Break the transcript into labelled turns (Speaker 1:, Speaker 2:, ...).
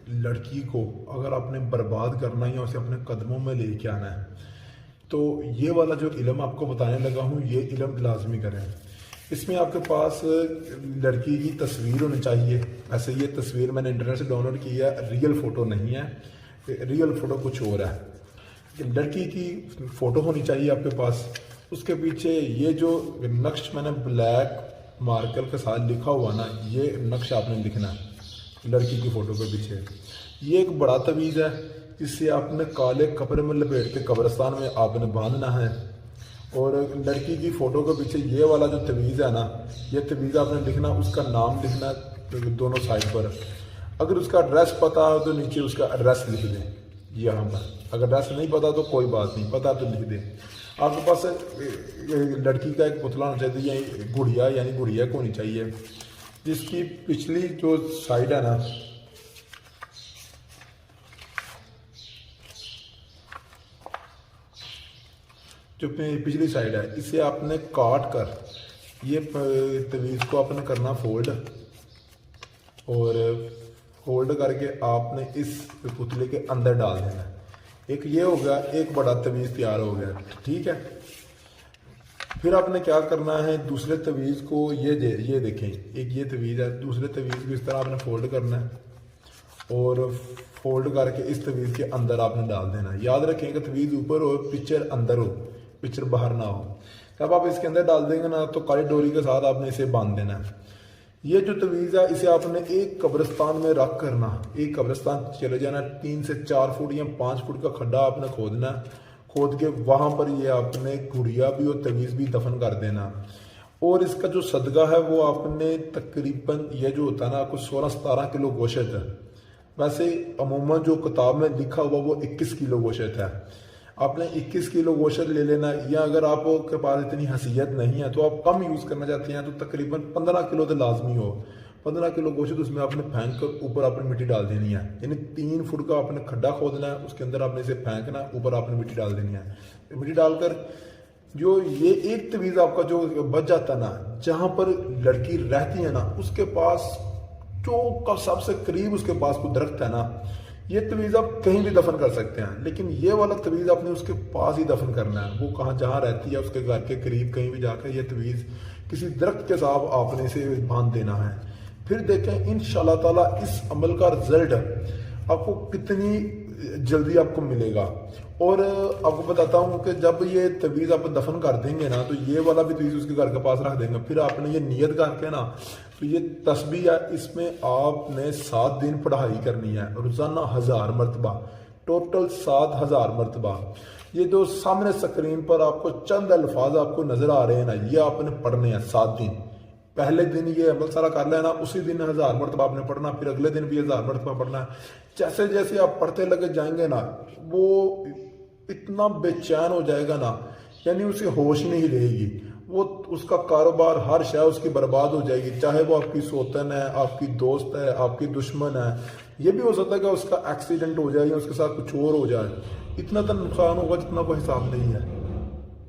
Speaker 1: لڑکی کو اگر آپ نے برباد کرنا ہے یا اسے اپنے قدموں میں لے کے آنا ہے تو یہ والا جو علم آپ کو بتانے لگا ہوں یہ علم لازمی کریں۔ اس میں آپ کے پاس لڑکی کی تصویر ہونی چاہیے۔ ایسے یہ تصویر میں نے انٹرنیٹ سے ڈاؤن لوڈ کی ہے، ریئل فوٹو نہیں ہے، ریئل فوٹو کچھ اور ہے۔ لڑکی کی فوٹو ہونی چاہیے آپ کے پاس۔ اس کے پیچھے یہ جو نقش میں نے بلیک مارکر کے ساتھ لکھا ہوا نا، یہ نقش آپ نے لکھنا ہے لڑکی کی فوٹو کے پیچھے۔ یہ ایک بڑا تعویذ ہے، اس سے آپ نے کالے کپڑے میں لپیٹ کے قبرستان میں آپ نے باندھنا ہے، اور لڑکی کی فوٹو کے پیچھے یہ والا جو تعویذ ہے نا، یہ تعویذ آپ نے لکھنا، اس کا نام لکھنا دونوں سائڈ پر۔ اگر اس کا ایڈریس پتا ہے تو نیچے اس کا ایڈریس لکھ دیں یہاں پر، اگر ایڈریس نہیں پتا تو کوئی بات نہیں، پتا تو لکھ دیں۔ آپ کے پاس لڑکی کا ایک پتلا ہونا چاہیے، گڑیا یعنی گڑیا کو ہونی چاہیے، جس کی پچھلی جو سائڈ ہے نا، جو پچھلی سائڈ ہے، اسے آپ نے کاٹ کر یہ تعویذ کو آپ نے کرنا فولڈ، اور فولڈ کر کے آپ نے اس پتلے کے اندر ڈال دینا۔ ایک یہ ہو گیا، ایک بڑا تعویذ تیار ہو گیا، ٹھیک ہے۔ پھر آپ نے کیا کرنا ہے، دوسرے تعویذ کو یہ دیکھیں، ایک یہ تعویذ ہے، دوسرے تعویذ کو اس طرح آپ نے فولڈ کرنا ہے، اور فولڈ کر کے اس تعویذ کے اندر آپ نے ڈال دینا۔ یاد رکھیں کہ تعویذ اوپر ہو، پکچر اندر ہو، پکچر باہر نہ ہو۔ جب آپ اس کے اندر ڈال دیں گے نا تو کالی ڈوری کے ساتھ آپ نے اسے باندھ دینا ہے۔ یہ جو تعویذ ہے اسے آپ نے ایک قبرستان میں رکھ کرنا، ایک قبرستان چلے جانا، 3 سے 4 فٹ یا 5 فٹ کا کھڈا آپ نے کھودنا، کھود کے وہاں پر یہ آپ نے گڑیا بھی اور تعویذ بھی دفن کر دینا۔ اور اس کا جو صدقہ ہے وہ آپ نے تقریباً یہ جو ہوتا ہے نا، کچھ 16-17 کلو گوشت ہے، ویسے عموماً جو کتاب میں لکھا ہوا وہ 21 کلو گوشت ہے۔ آپ نے 21 کلو گوشت لے لینا، یا اگر آپ کے پاس اتنی حیثیت نہیں ہے تو آپ کم یوز کرنا چاہتے ہیں تو تقریباً 15 کلو تو لازمی ہو۔ 15 کلو گوشت اس میں آپ نے پھینک کر اوپر آپ نے مٹی ڈال دینی ہے، یعنی 3 فٹ کا آپ نے کھڈا کھودنا ہے، اس کے اندر آپ نے اسے پھینکنا، اوپر آپ نے مٹی ڈال دینی ہے۔ مٹی ڈال کر جو یہ ایک تعویذ آپ کا جو بچ جاتا ہے نا، جہاں پر لڑکی رہتی ہے نا اس کے پاس جو سب سے قریب اس کے پاس کوئی درخت ہے نا، یہ تعویذ آپ کہیں بھی دفن کر سکتے ہیں، لیکن یہ والا تعویذ آپ نے اس کے پاس ہی دفن کرنا ہے۔ وہ کہاں جہاں رہتی ہے اس کے گھر کے قریب کہیں بھی جا کر یہ تعویذ کسی درخت کے ساتھ آپ نے اسے باندھ دینا ہے۔ پھر دیکھیں انشاءاللہ تعالیٰ اس عمل کا رزلٹ آپ کو کتنی جلدی آپ کو ملے گا۔ اور آپ کو بتاتا ہوں کہ جب یہ تعویذ آپ دفن کر دیں گے نا تو یہ والا بھی تعویذ اس کے گھر کے پاس رکھ دیں گے، پھر آپ نے یہ نیت کر کے نا، تو یہ تسبیح ہے، اس میں آپ نے 7 دن پڑھائی کرنی ہے، روزانہ 1000 مرتبہ، ٹوٹل 7000 مرتبہ۔ یہ جو سامنے سکرین پر آپ کو چند الفاظ آپ کو نظر آ رہے ہیں نا، یہ آپ نے پڑھنے ہیں 7 دن۔ پہلے دن یہ عمل سارا کر لینا، اسی دن 1000 مرتبہ آپ نے پڑھنا، پھر اگلے دن بھی 1000 مرتبہ پڑھنا ہے۔ جیسے جیسے آپ پڑھتے لگے جائیں گے نا، وہ اتنا بے چین ہو جائے گا نا، یعنی اسے ہوش نہیں رہے گی، وہ اس کا کاروبار ہر شے اس کی برباد ہو جائے گی، چاہے وہ آپ کی سوتن ہے، آپ کی دوست ہے، آپ کی دشمن ہے۔ یہ بھی ہو سکتا ہے کہ اس کا ایکسیڈنٹ ہو جائے یا اس کے ساتھ کچھ اور ہو جائے، اتنا تو نقصان ہوگا جتنا کوئی حساب نہیں ہے۔